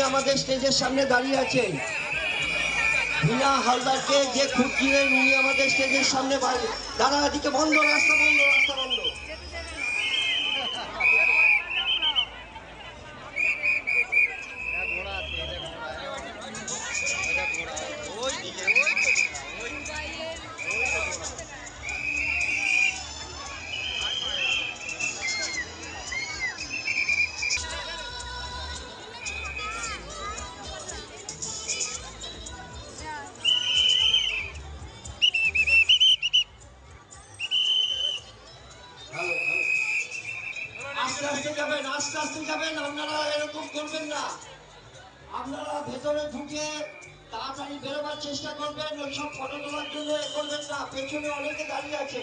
আমাদের স্টেজের সামনে দাঁড়িয়ে আছেন, বিনা হালদারকে যে খুঁজছিলেন উনি আমাদের স্টেজের সামনে দাঁড়া। এদিকে বন্ধ, রাস্তা বন্ধ, রাস্তা বন্ধ। আস্তে আস্তে যাবেন, আস্তে আস্তে যাবেন, আপনারা এরকম করবেন না। আপনারা ভেতরে ঢুকে তাড়াতাড়ি বেরোবার চেষ্টা করবেন, ওইসব ফটো তোলার জন্য করবেন না। পেছনে অনেকে দাঁড়িয়ে আছে,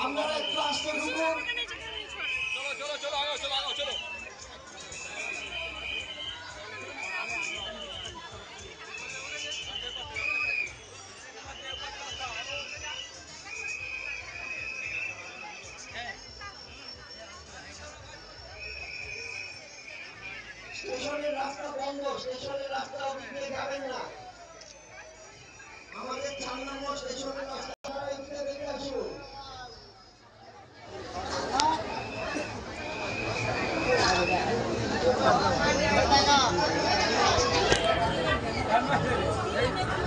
আপনারা একটু আস্তে ঢুকুন। স্টেশনের রাস্তা বন্ধ, স্টেশনের রাস্তা ওদিক দিয়ে যাবেন না। আমাদের 4 নম্বর স্টেশনের রাস্তা এদিকে বেরিয়ে আসুন।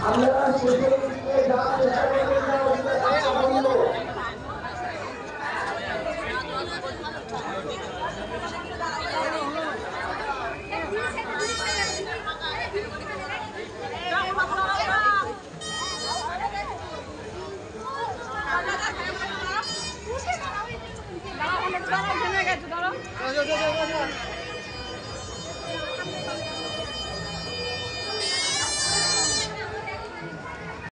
আপনারা স্টেশনের দিকে যাওয়ার চেষ্টা করবেন না, ওদিকে রাস্তা বন্ধ। দাঁড়া